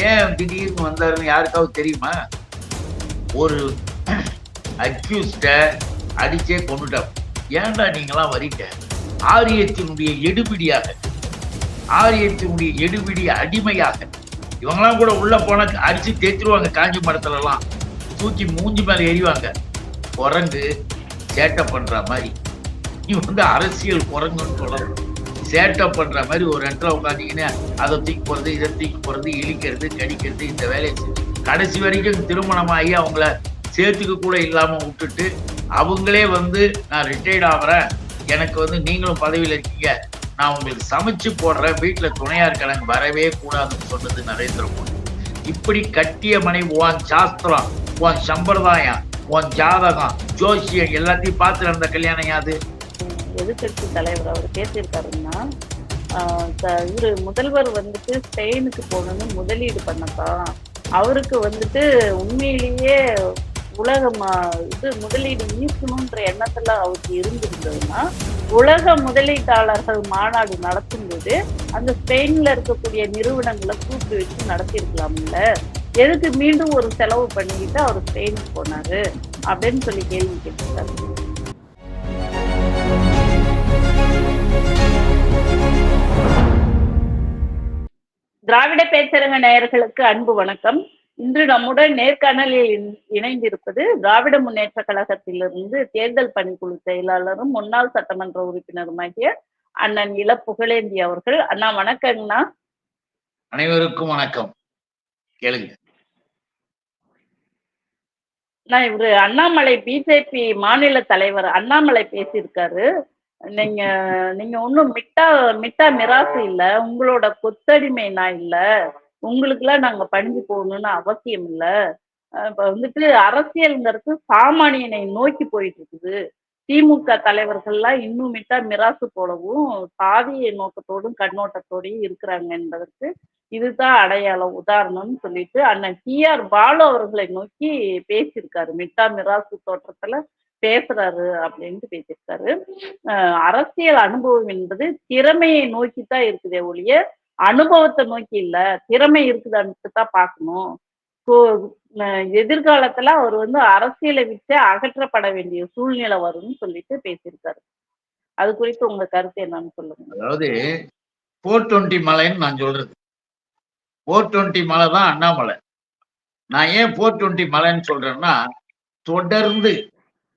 ஏன் திடீர்னு வந்தாருன்னு யாருக்காவது தெரியுமா? ஒரு அக்யூஸ்ட அடிச்சே கொண்டுட்டார். ஏன்டா நீங்களாம் வரீங்க? ஆரியத்தினுடைய எடுபிடி அடிமையாக இவங்கெல்லாம் கூட உள்ள போனா அடிச்சு தேய்ச்சிருவாங்க. காஞ்சி மரத்துல எல்லாம் தூக்கி மூஞ்சி மேல எறிவாங்க. குரங்கு சேட்டை பண்ற மாதிரி நீ அரசியல் குரங்குன்னு சொல்லணும். சேட்டை பண்ற மாதிரி ஒரு இடத்துல உட்காந்தீங்கன்னா அதை தூக்கி போறது, இதை தூக்கி போறது, இழிக்கிறது, கடிக்கிறது, இந்த வேலையை கடைசி வரைக்கும் திருமணமாகி அவங்கள சேர்த்துக்க கூட இல்லாம விட்டுட்டு அவங்களே நான் ரிட்டையர்ட் ஆகிறேன், எனக்கு நீங்களும் பதவியில் இருக்கீங்க, நான் உங்களுக்கு சமைச்சு போடுறேன், வீட்டுல துணையா இருக்க எனக்கு வரவே கூடாதுன்னு சொன்னது நரேந்திர மோடி. இப்படி கட்டிய மனைவி உன் சாஸ்திரம், உன் சம்பிரதாயம், உன் ஜாதகம், ஜோசியம் எல்லாத்தையும் பார்த்து நடந்த கல்யாணம் யாது? எதிர்கட்சி தலைவர் அவர் பேசியிருக்காருன்னா, இவரு முதல்வர் ஸ்பெயினுக்கு போகணும்னு முதலீடு பண்ணதான் அவருக்கு உண்மையிலேயே உலகம் முதலீடு ஈர்க்கணும்ன்ற எண்ணத்துல அவருக்கு இருந்திருந்ததுன்னா, உலக முதலீட்டாளர்கள் மாநாடு நடத்தும் போது அந்த ஸ்பெயின்ல இருக்கக்கூடிய நிறுவனங்களை கூப்பிட்டு வச்சு நடத்திருக்கலாம்ல. எதுக்கு மீண்டும் ஒரு செலவு பண்ணிக்கிட்டு அவர் ஸ்பெயினுக்கு போனாரு அப்படின்னு சொல்லி கேள்வி கேட்டிருக்காரு. திராவிட பேச்சரங்க நேயர்களுக்கு அன்பு வணக்கம். இன்று நம்முடன் நேர்காணலில் இணைந்திருப்பது திராவிட முன்னேற்ற கழகத்திலிருந்து தேர்தல் பணிக்குழு செயலாளரும் முன்னாள் சட்டமன்ற உறுப்பினருமாகிய அண்ணன் இள புகழேந்தி அவர்கள். அண்ணா வணக்கங்கண்ணா. அனைவருக்கும் வணக்கம். கேளுங்க. இவரு அண்ணாமலை பிஜேபி மாநில தலைவர் அண்ணாமலை பேசியிருக்காரு. நீங்க ஒன்னும் மிட்டா மிராசு இல்ல, உங்களோட கொத்தடிமை நான் இல்ல, உங்களுக்குலாம் நாங்க பணிஞ்சு போகணும்னு அவசியம் இல்லை. இப்ப அரசியல்ங்கிறது சாமானியனை நோக்கி போயிட்டு இருக்குது. திமுக தலைவர்கள்லாம் இன்னும் மிட்டா மிராசு போலவும் சாதிய நோக்கத்தோடும் கண்ணோட்டத்தோடையும் இருக்கிறாங்க என்பதற்கு இதுதான் அடையாளம், உதாரணம்னு சொல்லிட்டு அண்ணன் TR பாலு அவர்களை நோக்கி பேசியிருக்காரு. மிட்டா மிராசு தோற்றத்துல பேசுறாரு அப்படின்ட்டு பேசியிருக்காரு. அரசியல் அனுபவம் என்பது திறமையை நோக்கித்தான் இருக்குதே ஒழிய அனுபவத்தை நோக்கி இல்ல, திறமை இருக்குதான்னு தான் பார்க்கணும். எதிர்காலத்துல அவர் அரசியலை விட்டு அகற்றப்பட வேண்டிய சூழ்நிலை வரும்னு சொல்லிட்டு பேசியிருக்காரு. அது குறித்து உங்க கருத்து என்னன்னு சொல்லுங்க. அதாவது 420 மலைன்னு நான் சொல்றது, 420 மலை தான் அண்ணாமலை. நான் ஏன் 420 மலைன்னு சொல்றேன்னா, தொடர்ந்து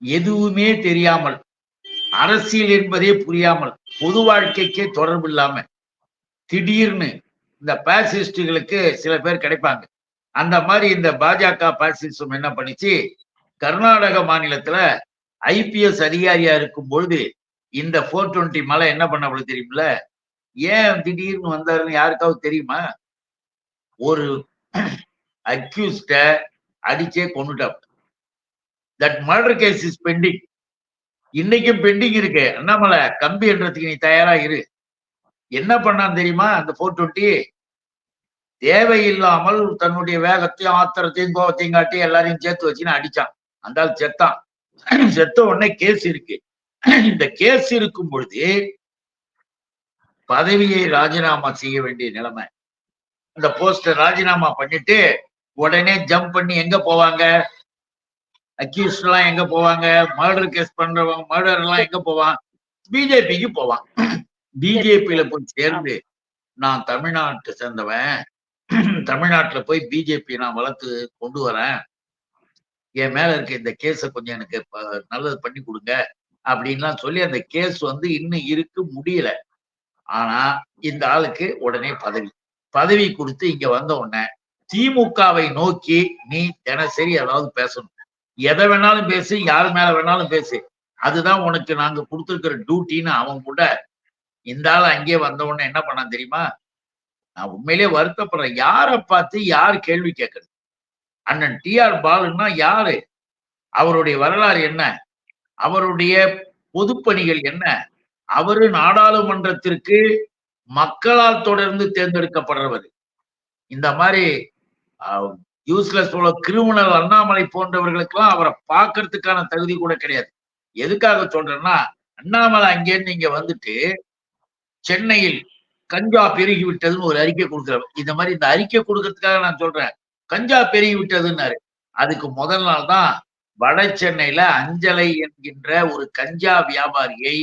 எதுவுமே தெரியாமல், அரசியல் என்பதே புரியாமல், பொது வாழ்க்கைக்கே தொடர்பு இல்லாம திடீர்னு இந்த பாசிஸ்டுகளுக்கு சில பேர் கிடைப்பாங்க. அந்த மாதிரி இந்த பாஜக பாசிசம் என்ன பண்ணிச்சு, கர்நாடக மாநிலத்துல IPS அதிகாரியா இருக்கும் பொழுது இந்த 420 மலை என்ன பண்ண தெரியுமில்ல? ஏன் திடீர்னு வந்தாருன்னு யாருக்காவது தெரியுமா? ஒரு அக்யூஸ்ட அடிச்சே கொண்டுட்டார். That murder case is pending. இன்னைக்கும் பெண்டிங் இருக்கு. அண்ணாமலை கம்பி என்றதுக்கு நீ தயாரா இரு. என்ன பண்ணான்னு தெரியுமா? அந்த 420 தேவையில்லாமல் தன்னுடைய வேகத்தையும் ஆத்திரத்தையும் கோபத்தையும் காட்டி எல்லாரையும் சேர்த்து வச்சுன்னு அடிச்சான். அந்த ஆள் செத்தான். செத்த உடனே கேஸ் இருக்கு. இந்த கேஸ் இருக்கும் பொழுது பதவியை ராஜினாமா செய்ய வேண்டிய நிலைமை. அந்த போஸ்டர் ராஜினாமா பண்ணிட்டு உடனே ஜம்ப் பண்ணி எங்க போவாங்க? அக்யூஸ்ட் எல்லாம் எங்க போவாங்க? மர்டர் கேஸ் பண்றவங்க, மர்டர் எல்லாம் எங்க போவான்? பிஜேபிக்கு போவான். பிஜேபியில போய் சேர்ந்து நான் தமிழ்நாட்டை சேர்ந்தவன், தமிழ்நாட்டுல போய் பிஜேபி நான் வளர்த்து கொண்டு வரேன், என் மேல இருக்க இந்த கேஸ கொஞ்சம் எனக்கு நல்லது பண்ணி கொடுங்க அப்படின்லாம் சொல்லி அந்த கேஸ் இன்னும் இருக்கு, முடியல. ஆனா இந்த ஆளுக்கு உடனே பதவி கொடுத்து இங்க வந்த உடனே திமுகவை நோக்கி நீ தினசரி ஏதாவது பேசணும். எதை வேணாலும் பேசு, யாரு மேல வேணாலும் பேசு, அதுதான் உனக்கு நாங்க கொடுத்துருக்கிற டியூட்டின்னு அவன் கூட இந்த ஆள் அங்கேயே வந்த உடனே என்ன பண்ணான் தெரியுமா? நான் உண்மையிலேயே வருத்தப்படுறேன். யாரை பார்த்து யார் கேள்வி கேட்கறது? அண்ணன் TR பாலுன்னா யாரு? அவருடைய வரலாறு என்ன? அவருடைய பொதுப்பணிகள் என்ன? அவரு நாடாளுமன்றத்திற்கு மக்களால் தொடர்ந்து தேர்ந்தெடுக்கப்படுறவர். இந்த மாதிரி யூஸ்லெஸ் கிரிமினல் அண்ணாமலை போன்றவர்களுக்கெல்லாம் அவரை பார்க்கறதுக்கான தகுதி கூட கிடையாது. எதுக்காக சொல்றேன்னா, அண்ணாமலை அங்கேருந்து இங்க வந்துட்டு சென்னையில் கஞ்சா பெருகி விட்டதுன்னு ஒரு அறிக்கை கொடுக்குறாரு. இந்த மாதிரி இந்த அறிக்கை கொடுக்கறதுக்காக நான் சொல்றேன். கஞ்சா பெருகி விட்டதுன்னாரு. அதுக்கு முதல் நாள் தான் வட சென்னையில அஞ்சலை என்கின்ற ஒரு கஞ்சா வியாபாரியை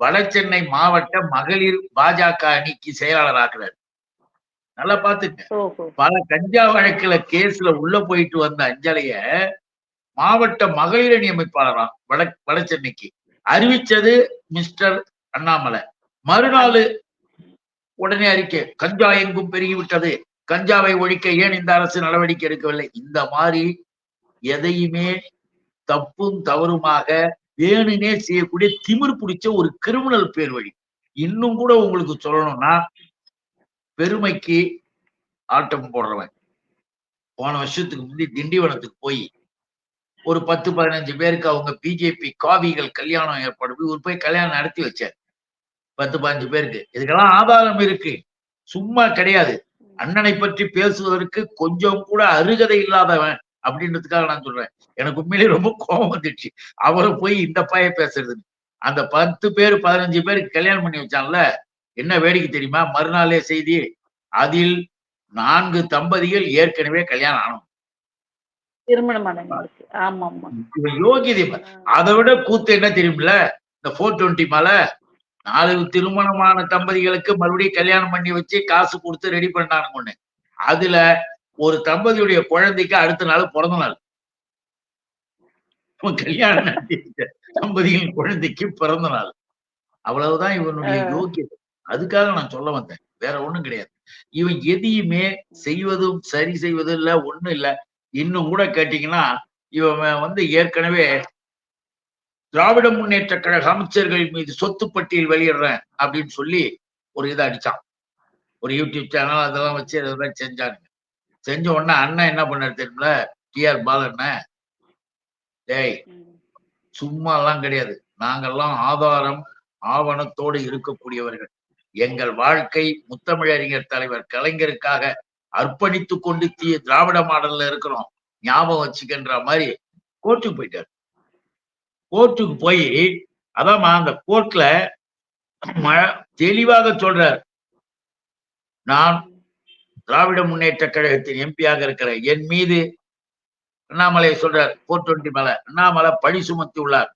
வட சென்னை மாவட்ட மகளிர் பாஜக அணிக்கு செயலாளர் ஆக்குறாரு. நல்லா பாத்துக்க. பல கஞ்சா வழக்குல கேஸ்ல உள்ள போயிட்டு வந்த அஞ்சலைய மாவட்ட மகளிர் அணி அமைப்பாளராம் வட சென்னைக்கு அறிவிச்சது மிஸ்டர் அண்ணாமலை. மறுநாள் உடனே அறிக்கை, கஞ்சா எங்கும் பெருகிவிட்டது, கஞ்சாவை ஒழிக்க ஏன் இந்த அரசு நடவடிக்கை எடுக்கவில்லை? இந்த மாதிரி எதையுமே தப்பும் தவறுமாக வேணுனே செய்யக்கூடிய திமிர் பிடிச்ச ஒரு கிரிமினல் பேர் வழி. இன்னும் கூட உங்களுக்கு சொல்லணும்னா, பெருமைக்கு ஆட்டம் போடுறவன் போன வருஷத்துக்கு முந்தி திண்டிவனத்துக்கு போய் ஒரு 10-15 பேருக்கு அவங்க பிஜேபி காவிகள் கல்யாணம் ஏற்பாடு ஒரு போய் கல்யாணம் நடத்தி வச்சார். 10-15 பேருக்கு. இதுக்கெல்லாம் ஆதாரம் இருக்கு, சும்மா கிடையாது. அண்ணனை பற்றி பேசுவதற்கு கொஞ்சம் கூட அருகதை இல்லாதவன் அப்படின்றதுக்காக நான் சொல்றேன். எனக்கு உண்மையிலேயே ரொம்ப கோபம் வந்துடுச்சு அவரை போய் இந்த பைய பேசுறது. அந்த 10 பேர் 15 பேருக்கு கல்யாணம் பண்ணி வச்சான்ல, என்ன வேடிக்கை தெரியுமா? மறுநாளே செய்தி, அதில் 4 தம்பதிகள் ஏற்கனவே கல்யாணம் ஆனோம், யோகிதை. அதை விட கூத்து என்ன தெரியுமில்ல, இந்த 420 மேல 4 திருமணமான தம்பதிகளுக்கு மறுபடியும் கல்யாணம் பண்ணி வச்சு காசு கொடுத்து ரெடி பண்ணானுங்க ஒண்ணு. அதுல ஒரு தம்பதியுடைய குழந்தைக்கு அடுத்த நாள் பிறந்த நாள். கல்யாணம் தம்பதிகளின் குழந்தைக்கு பிறந்த நாள். அவ்வளவுதான் இவனுடைய யோகியதை. அதுக்காக நான் சொல்ல வந்தேன், வேற ஒண்ணும் கிடையாது. இவன் எதையுமே செய்வதும் சரி செய்வதும் இல்ல, ஒண்ணும் இல்ல. இன்னும் கூட கேட்டீங்கன்னா, இவன் ஏற்கனவே திராவிட முன்னேற்ற கழக அமைச்சர்கள் மீது சொத்து பட்டியல் வெளியிடுறேன் அப்படின்னு சொல்லி ஒரு இதை அடிச்சான். ஒரு யூடியூப் சேனல் அதெல்லாம் வச்சு அதெல்லாம் செஞ்சானுங்க. செஞ்ச உடனே அண்ணன் என்ன பண்ணாரு தெரியுமில, டிஆர் பாலண்ண, டேய் சும்மா எல்லாம் கிடையாது, நாங்கெல்லாம் ஆதாரம் ஆவணத்தோடு இருக்கக்கூடியவர்கள். எங்கள் வாழ்க்கை முத்தமிழறிஞர் தலைவர் கலைஞருக்காக அர்ப்பணித்து கொண்டு திராவிட மாடல்ல இருக்கிறோம், ஞாபகம் வச்சுக்கின்ற மாதிரி கோர்ட்டுக்கு போயிட்டாரு. கோர்ட்டுக்கு போய் அதான் அந்த கோர்ட்ல தெளிவாக சொல்றார், நான் திராவிட முன்னேற்ற கழகத்தின் எம்பியாக இருக்கிற என் மீது அண்ணாமலை சொல்றார் 420 மேல அண்ணாமலை பழி சுமத்தி உள்ளார்.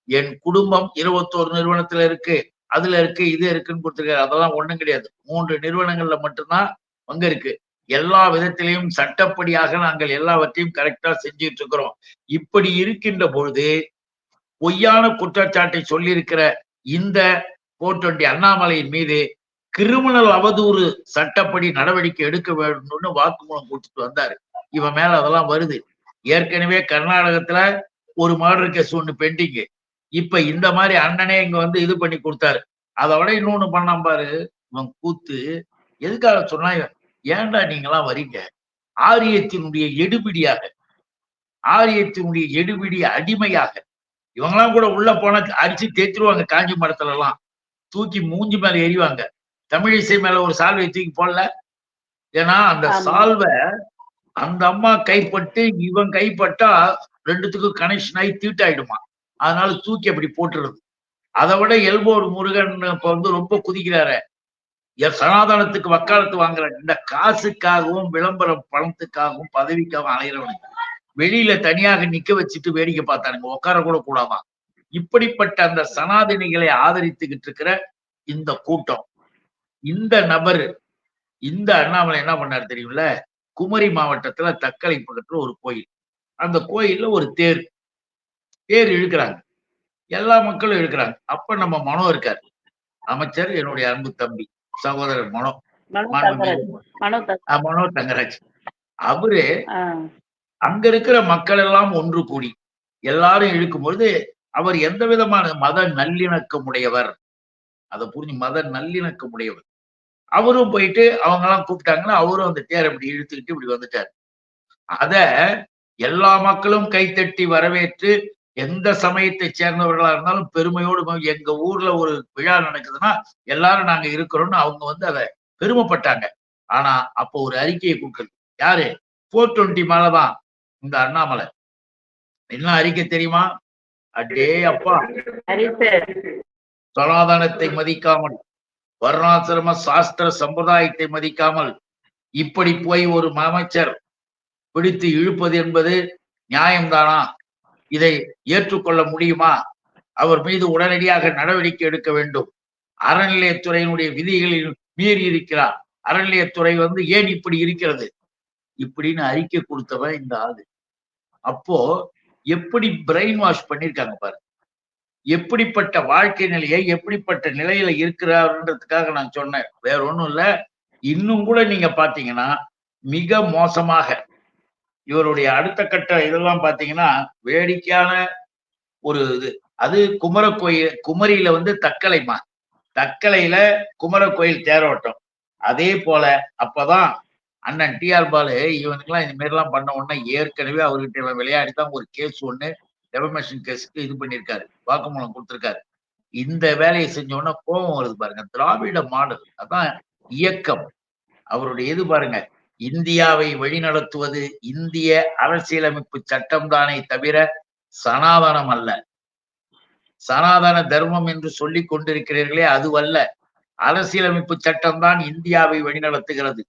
என் குடும்பம் 21 நிறுவனத்துல இருக்கு, அதுல இருக்கு, இது இருக்குன்னு கொடுத்துருக்காரு. அதெல்லாம் ஒண்ணும் கிடையாது, 3 நிறுவனங்கள்ல மட்டும்தான் அங்க இருக்கு. எல்லா விதத்திலையும் சட்டப்படியாக நாங்கள் எல்லாவற்றையும் கரெக்டா செஞ்சுட்டு இருக்கிறோம். இப்படி இருக்கின்ற பொழுது பொய்யான குற்றச்சாட்டை சொல்லியிருக்கிற இந்த 420 அண்ணாமலையின் மீது கிரிமினல் அவதூறு சட்டப்படி நடவடிக்கை எடுக்க வேண்டும்னு வாக்குமூலம் கொடுத்துட்டு வந்தாரு. இவன் மேல அதெல்லாம் வருது. ஏற்கனவே கர்நாடகத்துல ஒரு மர்டர் கேஸ் ஒண்ணு பெண்டிங்கு. இப்ப இந்த மாதிரி அண்ணனே இங்க இது பண்ணி கொடுத்தாரு. அதை விட இன்னொன்னு பண்ணாம பாரு இவன் கூத்து. எதுக்காக சொன்னா, ஏன்டா நீங்களாம் வரீங்க ஆரியத்தினுடைய எடுபிடியாக, ஆரியத்தினுடைய எடுபிடி அடிமையாக. இவங்கெல்லாம் கூட உள்ள போன அடிச்சு தேய்ச்சிருவாங்க, காஞ்சி மரத்துல எல்லாம் தூக்கி மூஞ்சி மேல எறிவாங்க. தமிழிசை மேல ஒரு சால்வை தூக்கி போடல, ஏன்னா அந்த சால்வை அந்த அம்மா கைப்பட்டு இவன் கைப்பட்டா ரெண்டுத்துக்கும் கனெக்ஷன் ஆகி தீட்டாயிடுமா, அதனால தூக்கி அப்படி போட்டுறது. அதை விட எல்போர் முருகன் இப்ப ரொம்ப குதிக்கிறாரு, சனாதனத்துக்கு வக்காலத்து வாங்குற இந்த காசுக்காகவும் விளம்பரம் பணத்துக்காகவும் பதவிக்காகவும் அலைகிறவனுங்க வெளியில தனியாக நிக்க வச்சுட்டு வேடிக்கை பார்த்தானுங்க, உட்கார கூட கூடாதான். இப்படிப்பட்ட அந்த சனாதனிகளை ஆதரித்துக்கிட்டு இருக்கிற இந்த கூட்டம், இந்த நபர், இந்த அண்ணாமலை என்ன பண்ணாரு தெரியும்ல, குமரி மாவட்டத்துல தக்கலை பக்கத்துல ஒரு கோயில், அந்த கோயில்ல ஒரு தேர் இழுக்கிறாங்க, எல்லா மக்களும் இழுக்கிறாங்க. அப்ப நம்ம மனோ இருக்காரு, அமைச்சர், என்னுடைய அன்பு தம்பி சகோதரர் மனோ தங்கராஜ். அவரு அங்க இருக்கிற மக்கள் எல்லாம் ஒன்று கூடி எல்லாரும் இழுக்கும்பொழுது அவர் எந்த விதமான மத நல்லிணக்கமுடையவர், அதை புரிஞ்சு, மத நல்லிணக்கமுடையவர். அவரும் போயிட்டு அவங்க எல்லாம் கூப்பிட்டாங்கன்னா அவரும் அந்த தேரை இப்படி இழுத்துக்கிட்டு இப்படி வந்துட்டார். அத எல்லா மக்களும் கைத்தட்டி வரவேற்று, எந்த சமயத்தை சேர்ந்தவர்களா இருந்தாலும் பெருமையோடு, எங்க ஊர்ல ஒரு விழா நடக்குதுன்னா எல்லாரும் நாங்க இருக்கிறோம்னு அவங்க அதை பெருமைப்பட்டாங்க. ஆனா அப்ப ஒரு அறிக்கையை கொடுக்குறது யாரு? 420 மேலதான் இந்த அண்ணாமலை. என்ன அறிக்கை தெரியுமா? அடே அப்பா, சனாதனத்தை மதிக்காமல், வர்ணாசிரம சாஸ்திர சம்பிரதாயத்தை மதிக்காமல் இப்படி போய் ஒரு அமைச்சர் பிடித்து இழுப்பது என்பது நியாயம்தானா? இதை ஏற்றுக்கொள்ள முடியுமா? அவர் மீது உடனடியாக நடவடிக்கை எடுக்க வேண்டும். அறநிலையத்துறையினுடைய விதிகளில் மீறி இருக்கிறார். அறநிலையத்துறை ஏன் இப்படி இருக்கிறது இப்படின்னு அறிக்கை கொடுத்தவன் இந்த ஆளு. அப்போ எப்படி பிரெயின் வாஷ் பண்ணிருக்காங்க பாரு. எப்படிப்பட்ட வாழ்க்கை நிலையை எப்படிப்பட்ட நிலையில இருக்கிறாருன்றதுக்காக நான் சொன்னேன். வேற ஒண்ணும் இல்ல. இன்னும் கூட நீங்க பாத்தீங்கன்னா மிக மோசமாக இவருடைய அடுத்த கட்ட இதெல்லாம் பாத்தீங்கன்னா வேடிக்கையான ஒரு இது. அது குமரியில தக்கலைமா, தக்கலையில குமர கோயில் தேரோட்டம். அதே போல அப்பதான் அண்ணன் டி.ஆர். பாலு இவனுக்கெல்லாம் இந்த மாதிரி எல்லாம் பண்ண உடனே ஏற்கனவே அவர்கிட்ட இவன் விளையாடித்தான் ஒரு கேஸ் ஒண்ணு டெபமேஷன் கேஸுக்கு இது பண்ணிருக்காரு, வாக்குமூலம் கொடுத்திருக்காரு. இந்த வேலையை செஞ்ச உடனே கோபம் வருது பாருங்க. திராவிட மாடல் அதான் இயக்கம். அவருடைய இது பாருங்க, இந்தியாவை வழிநடத்துவது இந்திய அரசியலமைப்பு சட்டம் தானே தவிர சனாதனம் அல்ல. சனாதன தர்மம் என்று சொல்லிக் கொண்டிருக்கிறீர்களே அதுவல்ல. அரசியலமைப்பு சட்டம் தான் இந்தியாவை வழிநடத்துகிறது.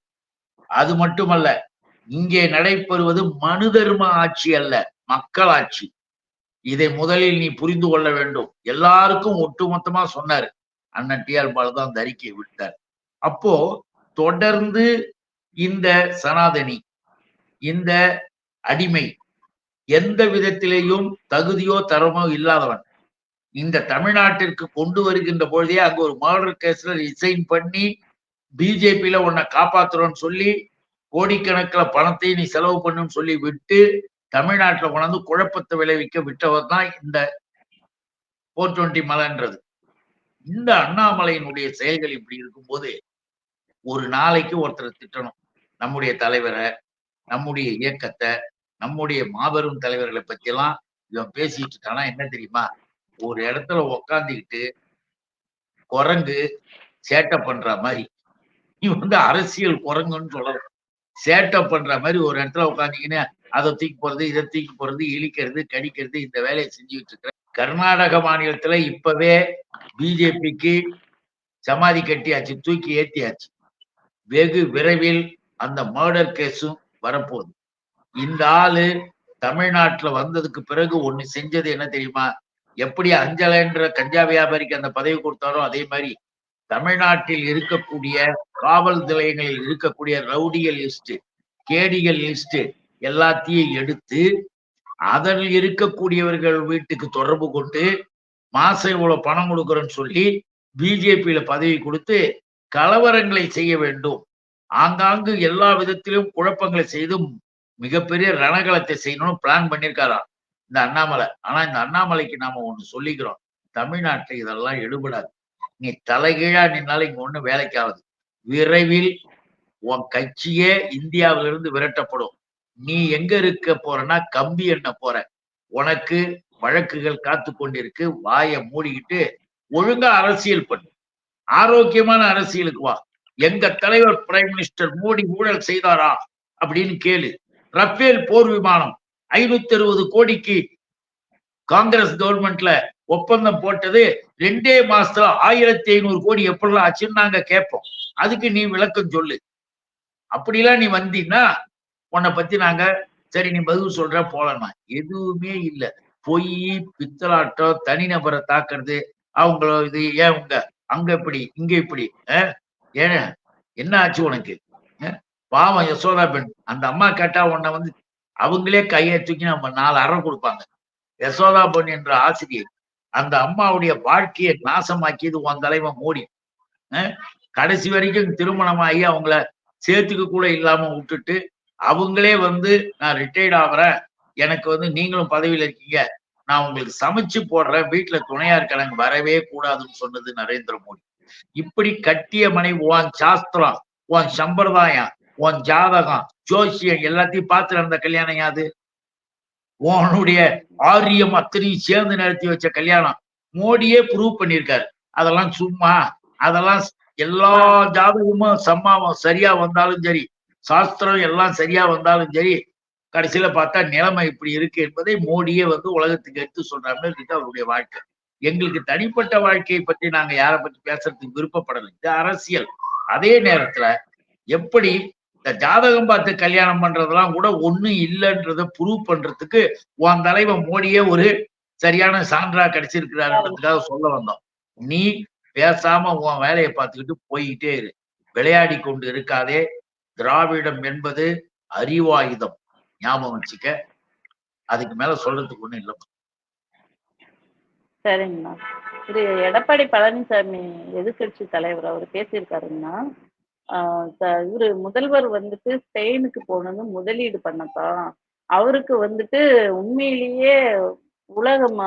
அது மட்டுமல்ல, இங்கே நடைபெறுவது மனு தர்ம ஆட்சி அல்ல, மக்கள் ஆட்சி. இதை முதலில் நீ புரிந்து கொள்ள வேண்டும். எல்லாருக்கும் ஒட்டுமொத்தமா சொன்னாரு. அண்ணன் டி.ஆர். பாலு தான் அந்த அறிக்கையை விட்டார். அப்போ தொடர்ந்து இந்த சனாதனி, இந்த அடிமை, எந்த விதத்திலேயும் தகுதியோ தரமோ இல்லாதவன் இந்த தமிழ்நாட்டிற்கு கொண்டு வருகின்ற பொழுதே அங்க ஒரு மர்டர் கேஸ்ல ரிசைன் பண்ணி பிஜேபியில உன்னை காப்பாத்துறோம்னு சொல்லி கோடிக்கணக்கில் பணத்தை நீ செலவு பண்ணுன்னு சொல்லி விட்டு தமிழ்நாட்டில் கொண்டாந்து குழப்பத்தை விளைவிக்க விட்டவர் தான் இந்த 420 மலைன்றது. இந்த அண்ணாமலையினுடைய செயல்கள் இப்படி இருக்கும்போது ஒரு நாளைக்கு ஒருத்தர் திட்டணும். நம்முடைய தலைவரை, நம்முடைய இயக்கத்தை, நம்முடைய மாபெரும் தலைவர்களை பத்தி எல்லாம் இவன் பேசிட்டு இருக்கானா என்ன தெரியுமா? ஒரு இடத்துல உக்காந்துக்கிட்டு குரங்கு சேட்டை பண்ற மாதிரி, நீ அரசியல் குரங்குன்னு சொல்லலாம். சேட்டை பண்ற மாதிரி ஒரு இடத்துல உட்காந்தீங்கன்னா அதை தூக்கி போறது, இதை தூக்கி போறது, இழிக்கிறது, கடிக்கிறது, இந்த வேலையை செஞ்சுக்கிட்டு இருக்கிற. கர்நாடக மாநிலத்துல இப்பவே பிஜேபிக்கு சமாதி கட்டியாச்சு, தூக்கி ஏத்தியாச்சு. வெகு விரைவில் அந்த மர்டர் கேஸும் வரப்போகுது. இந்த ஆளு தமிழ்நாட்டுல வந்ததுக்கு பிறகு ஒண்ணு செஞ்சது என்ன தெரியுமா? எப்படி அஞ்சலைன்ற கஞ்சா வியாபாரிக்கு அந்த பதவி கொடுத்தாரோ அதே மாதிரி தமிழ்நாட்டில் இருக்கக்கூடிய காவல் நிலையங்களில் இருக்கக்கூடிய ரவுடிகள் லிஸ்ட், கேடிகள் லிஸ்ட் எல்லாத்தையும் எடுத்து அதில் இருக்கக்கூடியவர்கள் வீட்டுக்கு தொடர்பு கொண்டு மாசம் இவ்வளவு பணம் கொடுக்குறேன்னு சொல்லி பிஜேபியில பதவி கொடுத்து கலவரங்களை செய்ய வேண்டும். ஆங்காங்கு எல்லா விதத்திலும் குழப்பங்களை செய்து மிகப்பெரிய ரணகலத்தை செய்யணும்னு பிளான் பண்ணியிருக்காராம் இந்த அண்ணாமலை. ஆனா இந்த அண்ணாமலைக்கு நாம ஒண்ணு சொல்லிக்கிறோம், தமிழ்நாட்டுல இதெல்லாம் எடுபடாது. நீ தலைகீழா நின்னாலும் இங்க ஒண்ணு வேலைக்காவது. விரைவில் உன் கட்சியே இந்தியாவிலிருந்து விரட்டப்படும். நீ எங்க இருக்க போறன்னா கம்பி எண்ண போற. உனக்கு வழக்குகள் காத்து கொண்டிருக்கு. வாயை மூடிக்கிட்டு ஒழுங்கா அரசியல் பண்ணு, ஆரோக்கியமான அரசியலுக்கு வா. எங்க தலைவர் பிரைம் மினிஸ்டர் மோடி ஊழல் செய்தாரா அப்படின்னு கேளு. ரஃபேல் போர் விமானம் 560 கோடிக்கு காங்கிரஸ் கவர்மெண்ட்ல ஒப்பந்தம் போட்டது 2 மாசத்துல 1500 கோடி எப்படிலாம் ஆச்சுன்னு நாங்க கேட்போம். அதுக்கு நீ விளக்கம் சொல்லு. அப்படிலாம் நீ வந்தீங்கன்னா உன்னை பத்தி நாங்க சரி நீ பதில் சொல்ற போலன்னா. எதுவுமே இல்லை. பொய், பித்தலாட்டம், தனிநபரை தாக்குறது, அவங்கள இது ஏன் உங்க அங்க இப்படி இங்க இப்படி ஏன என்ன ஆச்சு உனக்கு? பாவம் யசோதா பெண், அந்த அம்மா கேட்டா உன்னை அவங்களே கையை தூக்கி நம்ம 4 அறை கொடுப்பாங்க. யசோதா பெண் என்ற ஆசிரியர் அந்த அம்மாவுடைய வாழ்க்கையை நாசமாக்கியது உன் தலைவன் மோடி. கடைசி வரைக்கும் திருமணமாகி அவங்கள சேர்த்துக்க கூட இல்லாம விட்டுட்டு அவங்களே நான் ரிட்டையர்ட் ஆகுறேன், எனக்கு நீங்களும் பதவியில இருக்கீங்க, நான் உங்களுக்கு சமைச்சு போடுறேன், வீட்டுல துணையா இருக்க, எனக்கு வரவே கூடாதுன்னு சொன்னது நரேந்திர மோடி. இப்படி கட்டிய மனைவி உன் சாஸ்திரம், உன் சம்பிரதாயம், உன் ஜாதகம், ஜோசியம் எல்லாத்தையும் பார்த்து நடந்த கல்யாணம் யாது? உன்னுடைய ஆரியம் அத்தனையும் சேர்ந்து நடத்தி வச்ச கல்யாணம் மோடியே ப்ரூவ் பண்ணியிருக்காரு. அதெல்லாம் சும்மா, அதெல்லாம் எல்லா ஜாதகமும் சம்மாவும் சரியா வந்தாலும் சரி, சாஸ்திரம் எல்லாம் சரியா வந்தாலும் சரி, கடைசியில பார்த்தா நிலைமை இப்படி இருக்கு என்பதை மோடியே உலகத்துக்கு எடுத்து சொல்ற மாதிரி இருக்கு அவருடைய வாழ்க்கை. எங்களுக்கு தனிப்பட்ட வாழ்க்கையை பற்றி நாங்க யாரை பத்தி பேசுறதுக்கு விருப்பப்படலை. இது அரசியல். அதே நேரத்துல எப்படி இந்த ஜாதகம் பார்த்து கல்யாணம் பண்றதெல்லாம் கூட ஒண்ணும் இல்லைன்றத ப்ரூவ் பண்றதுக்கு உன் தலைவன் மோடியே ஒரு சரியான சான்றா கிடைச்சிருக்கிறாருன்றதுக்காக சொல்ல வந்தோம். நீ பேசாம உன் வேலையை பார்த்துக்கிட்டு போய்கிட்டே இரு. விளையாடி கொண்டு இருக்காதே. திராவிடம் என்பது அறிவாயுதம், ஞாபகம் வச்சுக்க. அதுக்கு மேல சொல்றதுக்கு ஒண்ணும் இல்லை. சரிங்கண்ணா. திரு எடப்பாடி பழனிசாமி எதிர்க்கட்சி தலைவர் அவர் பேசியிருக்காருங்கண்ணா. இவரு முதல்வர் வந்துட்டு ஸ்பெயினுக்கு போனது முதலீடு பண்ணத்தான். அவருக்கு வந்துட்டு உண்மையிலேயே உலகம்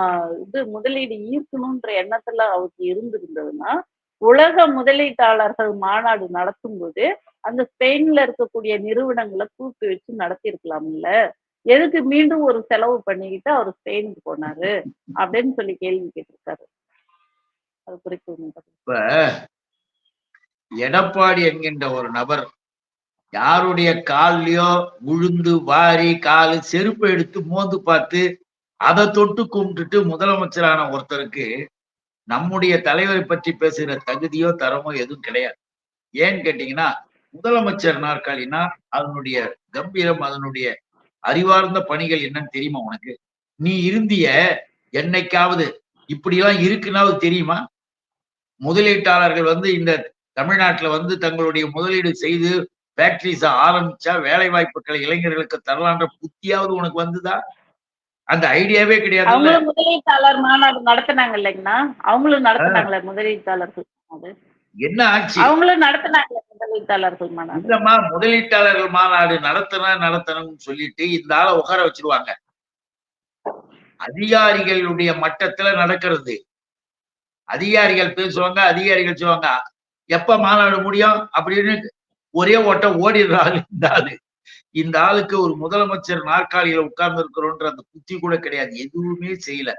இது முதலீடு ஈர்க்கணும்ன்ற எண்ணத்துல அவருக்கு இருந்திருந்ததுன்னா உலக முதலீட்டாளர்கள் மாநாடு நடத்தும் போது அந்த ஸ்பெயின்ல இருக்கக்கூடிய நிறுவனங்களை கூப்பிட்டு வச்சு நடத்தியிருக்கலாம்ல. எதுக்கு மீண்டும் ஒரு செலவு பண்ணிக்கிட்டு அவர் ஸ்பெயினுக்கு போனாரு அப்படின்னு சொல்லி கேள்வி கேட்டிருக்காரு. அது குறித்து இப்ப எடப்பாடி என்கின்ற ஒரு நபர் யாருடைய கால்லயோ உழுந்து வாரி காலு செருப்பு எடுத்து மோந்து பார்த்து அதை தொட்டு கும்பிட்டுட்டு முதலமைச்சரான ஒருத்தருக்கு நம்முடைய தலைவரை பற்றி பேசுகிற தகுதியோ தரமோ எதுவும் கிடையாது. ஏன்னு கேட்டீங்கன்னா, முதலமைச்சர் நாற்காலினா அதனுடைய கம்பீரம், அதனுடைய அறிவார்ந்த பணிகள் என்னன்னு தெரியுமா உனக்கு? நீ இருந்திய என்னைக்காவது இப்படிலாம் இருக்குன்னாவது தெரியுமா? முதலீட்டாளர்கள் இந்த தமிழ்நாட்டுல தங்களுடைய முதலீடு செய்து ஃபேக்டரிஸ் ஆரம்பிச்சா வேலை வாய்ப்புகளை இளைஞர்களுக்கு தரலான்ற புத்தியாவது உனக்கு வந்துதா? அந்த ஐடியாவே கிடையாது. அவங்களும் முதலீட்டாளர் மாநாடு நடத்தினாங்க இல்லைங்கண்ணா. அவங்களும் நடத்தினாங்களே முதலீட்டாளர்கள் மாநாடு. என்ன ஆச்சு? அவங்களும் நடத்தினாங்களே முதலீட்டாளர்கள் மாநாடு. இல்லம்மா, முதலீட்டாளர்கள் மாநாடு நடத்தணும்னு சொல்லிட்டு இந்த ஆளை உட்கார வச்சிருவாங்க. அதிகாரிகளுடைய மட்டத்துல நடக்கிறது. அதிகாரிகள் பேசுவாங்க, அதிகாரிகள் சொல்லுவாங்க எப்ப மாநாடு முடியும் அப்படின்னு ஒரே ஓட்டம் ஓடிடுறாரு இந்த ஆளு. இந்த ஆளுக்கு ஒரு முதலமைச்சர் நாற்காலியில உட்கார்ந்து இருக்கிறோன்ற அந்த புத்தி கூட கிடையாது. எதுவுமே செய்யல.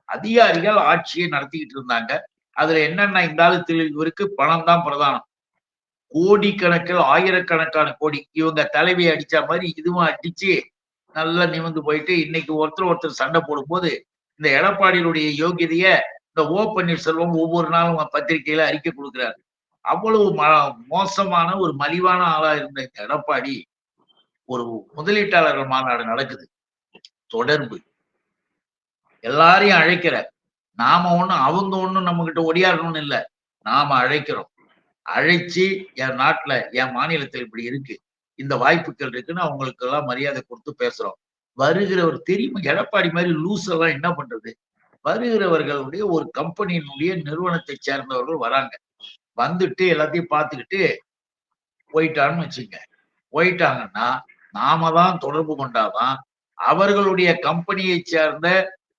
அதிகாரிகள் ஆட்சியை நடத்திக்கிட்டு இருந்தாங்க. அதுல என்னன்னா, இந்த ஆளு இவருக்கு பணம் தான் பிரதானம். கோடிக்கணக்கில் ஆயிரக்கணக்கான கோடி இவங்க தலைவியை அடிச்ச மாதிரி இதுவும் அடிச்சு நல்லா நிமிர்ந்து போயிட்டு இன்னைக்கு ஒருத்தர் சண்டை போடும் போது இந்த எடப்பாடியினுடைய யோகியதைய இந்த ஓ பன்னீர்செல்வம் ஒவ்வொரு நாளும் பத்திரிகையில அறிக்கை கொடுக்கிறாரு. அவ்வளவு மோசமான ஒரு மலிவான ஆளா இருந்த இந்த எடப்பாடி ஒரு முதலீட்டாளர்கள் மாநாடு நடக்குது, தொடர்பு எல்லாரையும் அழைக்கிற. நாம அவங்க ஒண்ணும் நம்ம கிட்ட ஒடியாடணும்னு இல்லை, நாம அழைக்கிறோம். அழைச்சி என் நாட்டுல என் மாநிலத்தில் இப்படி இருக்கு, இந்த வாய்ப்புகள் இருக்குன்னு அவங்களுக்கு எல்லாம் மரியாதை கொடுத்து பேசுறோம். வருகிறவர் தெரியுமா, எடப்பாடி மாதிரி லூஸ் எல்லாம் என்ன பண்றது? வருகிறவர்களுடைய ஒரு கம்பெனியினுடைய நிறுவனத்தை சேர்ந்தவர்கள் வராங்க. வந்துட்டு எல்லாத்தையும் பார்த்துக்கிட்டு போயிட்டான்னு வச்சுங்க. போயிட்டாங்கன்னா நாம தான் தொடர்பு கொண்டாதான் அவர்களுடைய கம்பெனியை சேர்ந்த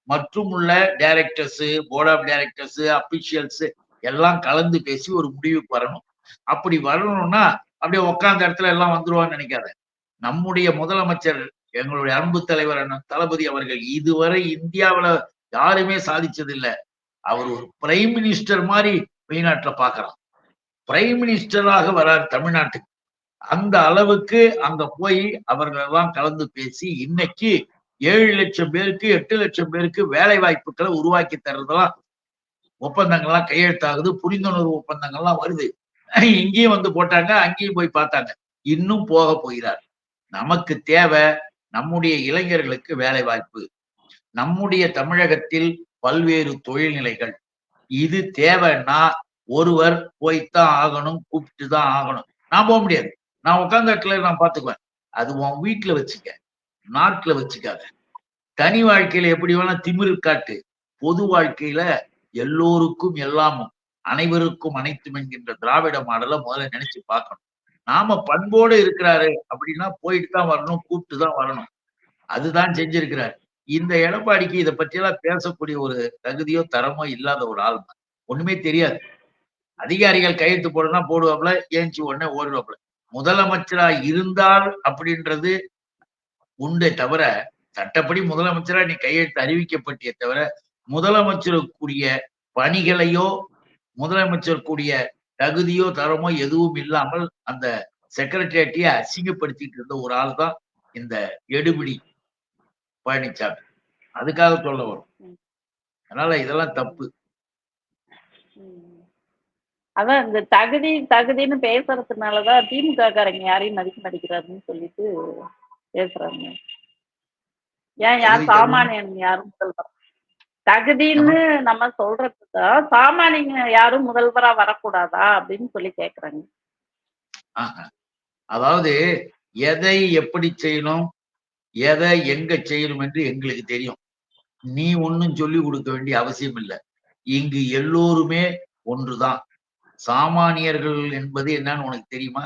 மற்றும் உள்ள directors, board of directors, officials எல்லாம் கலந்து பேசி ஒரு முடிவுக்கு வரணும். அப்படி வரணும்னா அப்படியே உட்கார்ந்த இடத்துல எல்லாம் வந்துருவான்னு நினைக்காத. நம்முடைய முதலமைச்சர், எங்களுடைய அன்பு தலைவர் அண்ணன் தளபதி அவர்கள் இதுவரை இந்தியாவில யாருமே சாதிச்சது இல்லை. அவர் ஒரு பிரைம் மினிஸ்டர் மாதிரி வெளிநாட்டுல பாக்குறான். பிரைம் மினிஸ்டராக வரார் தமிழ்நாட்டுக்கு. அந்த அளவுக்கு அங்க போய் அவர்கள் எல்லாம் கலந்து பேசி இன்னைக்கு 7 லட்சம் பேருக்கு 8 லட்சம் பேருக்கு வேலை வாய்ப்புகளை உருவாக்கி தர்றதெல்லாம் ஒப்பந்தங்கள்லாம் கையெழுத்தாகுது. புரிந்துணர்வு ஒப்பந்தங்கள்லாம் வருது. இங்கேயும் போட்டாங்க, அங்கேயும் போய் பார்த்தாங்க. இன்னும் போக போகிறார். நமக்கு தேவை நம்முடைய இளைஞர்களுக்கு வேலை வாய்ப்பு. நம்முடைய தமிழகத்தில் பல்வேறு தொழில்நிலைகள். இது தேவைன்னா ஒருவர் போய்த்தான் ஆகணும், கூப்பிட்டு தான் ஆகணும். நான் போக முடியாது. நான் உட்கார்ந்த இடத்துல நான் பாத்துக்குவேன். அது உன் வீட்டுல வச்சுக்க, நாட்டுல வச்சுக்காத. தனி வாழ்க்கையில எப்படி வேணா திமிரு காட்டு. பொது வாழ்க்கையில எல்லோருக்கும் எல்லாமும் அனைவருக்கும் அனைத்தும் என்கின்ற திராவிட மாடலை முதல்ல நினைச்சு பார்க்கணும். நாம பண்போடு இருக்கிறாரு அப்படின்னா போயிட்டு தான் வரணும், கூப்பிட்டு தான் வரணும். அதுதான் செஞ்சிருக்கிறார். இந்த எடப்பாடிக்கு இதை பற்றியெல்லாம் பேசக்கூடிய ஒரு தகுதியோ தரமோ இல்லாத ஒரு ஆள் தான். ஒண்ணுமே தெரியாது. அதிகாரிகள் கையெழுத்து போடுனா போடுவாப்புல, ஏஞ்சி உடனே ஓடுவாப்புல. முதலமைச்சரா இருந்தால் அப்படின்றது உண்டே தவிர, சட்டப்படி முதலமைச்சரா நீ கையெழுத்து அறிவிக்கப்பட்டிய தவிர முதலமைச்சருக்குரிய பணிகளையோ முதலமைச்சருக்குரிய தகுதியோ தரமோ எதுவும் இல்லாமல் அந்த செக்ரட்டேரியட்டையே அசிங்கப்படுத்திட்டு இருந்த ஒரு ஆள் தான் இந்த எடுபிடி பழனிசாமி. அதுக்காக சொல்ல வரும். அதனால இதெல்லாம் தப்பு. அதான் இந்த தகுதி தகுதின்னு பேசுறதுனாலதான் திமுக காரங்க யாரையும் மதிக்க மாட்டேங்கிறாருன்னு சொல்லிட்டு பேசுறாங்க. ஏன் யார் தகுதி தகுதி சாமானியன் யாரும் முதல்வர் தகுதின்னு நம்ம சொல்றதுதான் சாமானியங்க யாரும் முதல்வரா வரக்கூடாதா அப்படின்னு சொல்லி கேக்குறாங்க. ஆஹா. அதாவது எதை எப்படி செய்யணும், எதை எங்க செய்யணும் என்று எங்களுக்கு தெரியும். நீ ஒண்ணும் சொல்லிக் கொடுக்க வேண்டிய அவசியம் இல்லை. இங்கு எல்லோருமே ஒன்றுதான். சாமானியர்கள் என்பது என்னன்னு உனக்கு தெரியுமா?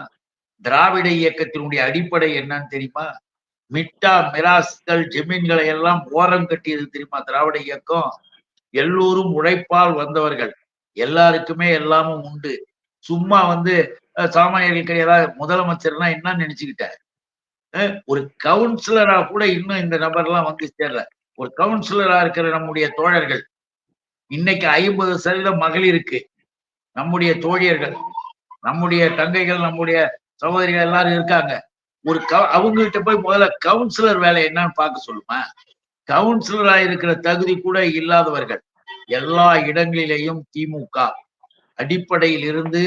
திராவிட இயக்கத்தினுடைய அடிப்படை என்னன்னு தெரியுமா? மிட்டா மிராஸ்கள் ஜமீன்களை எல்லாம் ஓரம் கட்டியது தெரியுமா திராவிட இயக்கம்? எல்லோரும் உழைப்பால் வந்தவர்கள், எல்லாருக்குமே எல்லாமும் உண்டு. சும்மா வந்து சாமானியர்கள் கிடையாது. முதலமைச்சர்னா என்ன நினைச்சுக்கிட்ட? ஒரு கவுன்சிலரா கூட இன்னும் இந்த நபர்லாம் வந்து சேரல. ஒரு கவுன்சிலரா இருக்கிற நம்முடைய தோழர்கள் இன்னைக்கு 50% மகளிருக்கு, நம்முடைய தோழியர்கள், நம்முடைய தங்கைகள், நம்முடைய சகோதரிகள் எல்லாரும் இருக்காங்க. ஒரு அவங்ககிட்ட போய் முதல்ல கவுன்சிலர் வேலை என்னன்னு பார்க்க சொல்லுமா? கவுன்சிலரா இருக்கிற தகுதி கூட இல்லாதவர்கள். எல்லா இடங்களிலேயும் திமுக அடிப்படையில் இருந்து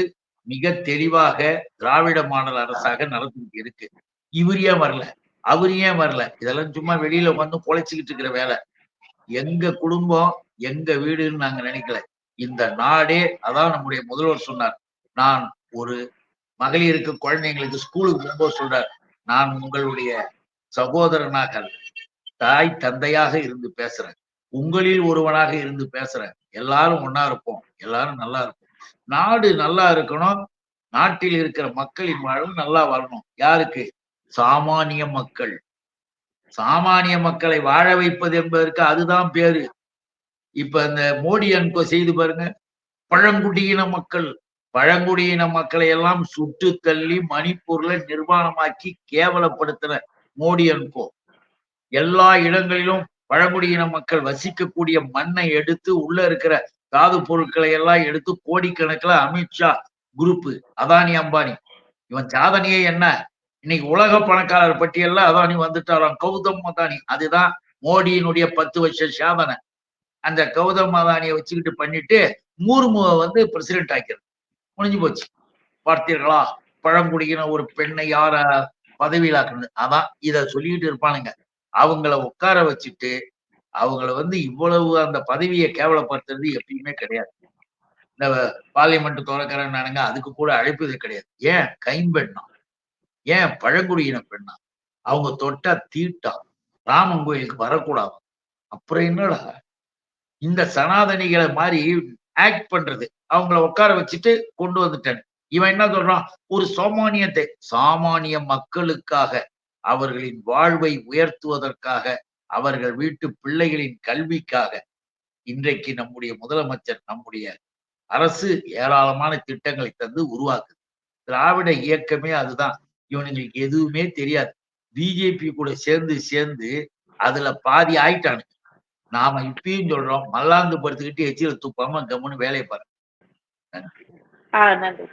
மிக தெளிவாக திராவிட மாடல் அரசாக நடந்துட்டு இருக்கு. இவர் ஏன் வரல, அவர் ஏன் வரல? இதெல்லாம் சும்மா வெளியில வந்து பொழைச்சுக்கிட்டு இருக்கிற வேலை. எங்க குடும்பம் எங்க வீடுன்னு நாங்க நினைக்கல. இந்த நாடே அதான் நம்முடைய முதல்வர் சொன்னார். நான் ஒரு மகளிருக்கு குழந்தைங்களுக்கு ஸ்கூலுக்கு போகும்போது சொல்றார், நான் உங்களுடைய சகோதரனாக அல்ல, தாய் தந்தையாக இருந்து பேசுறேன், உங்களில் ஒருவனாக இருந்து பேசுறேன். எல்லாரும் ஒன்னா இருப்போம், எல்லாரும் நல்லா இருப்போம். நாடு நல்லா இருக்கணும், நாட்டில் இருக்கிற மக்களின் வாழ்வு நல்லா வரணும். யாருக்கு? சாமானிய மக்கள். சாமானிய மக்களை வாழ வைப்பது என்பதற்கு அதுதான் பேரு. இப்ப இந்த மோடி அன்கோ செய்து பாருங்க. பழங்குடியின மக்கள், பழங்குடியின மக்களை எல்லாம் சுட்டு தள்ளி மணிப்பூர்ல நிர்வாணமாக்கி கேவலப்படுத்தின மோடி அன்கோ. எல்லா இடங்களிலும் பழங்குடியின மக்கள் வசிக்கக்கூடிய மண்ணை எடுத்து உள்ள இருக்கிற தாது பொருட்களை எல்லாம் எடுத்து கோடிக்கணக்கில் அமித்ஷா குரூப், அதானி அம்பானி, இவன் சாதனையே என்ன? இன்னைக்கு உலக பணக்காரர் பட்டியல்ல அதானி வந்துட்டாராம், கௌதம் அதானி. அதுதான் மோடியினுடைய 10 வருஷ சாதனை. அந்த கௌதம் அதானியை வச்சுக்கிட்டு பண்ணிட்டு மூர்முவை வந்து பிரசிடென்ட் ஆக்கிறது முடிஞ்சு போச்சு. பார்த்தீர்களா? பழங்குடியின ஒரு பெண்ணை யார பதவியில் ஆக்குறது. அதான் இத சொல்லிட்டு இருப்பானுங்க. அவங்கள உட்கார வச்சுட்டு அவங்கள வந்து இவ்வளவு அந்த பதவியை கேவலப்படுத்துறது எப்பயுமே கிடையாது. இந்த பார்லிமெண்ட் திறக்கிறேன்னானுங்க, அதுக்கு கூட அழைப்பது கிடையாது. ஏன் கைம்பெண்ணா? ஏன் பழங்குடியின பெண்ணா? அவங்க தொட்டா தீட்டா, ராமன் கோயிலுக்கு வரக்கூடாது. அப்புறம் என்னடா இந்த சனாதனிகளை மாதிரி ஆக்ட் பண்றது? அவங்கள உட்கார வச்சுட்டு கொண்டு வந்துட்டேன். இவன் என்ன சொல்றான்? ஒரு சாமானிய மக்களுக்காக, அவர்களின் வாழ்வை உயர்த்துவதற்காக, அவர்கள் வீட்டு பிள்ளைகளின் கல்விக்காக இன்றைக்கு நம்முடைய முதலமைச்சர், நம்முடைய அரசு ஏராளமான திட்டங்களை தந்து உருவாக்குது. திராவிட இயக்கமே அதுதான். இவனுங்களுக்கு எதுவுமே தெரியாது. பிஜேபி கூட சேர்ந்து சேர்ந்து அதுல பாதி ஆயிட்டானுங்க. நாம இப்பயும் சொல்றோம், மல்லாந்து படுத்துக்கிட்டு எச்சில துப்பாம கம்முன்னு வேலையை பாருங்க. நன்றி. நன்றி.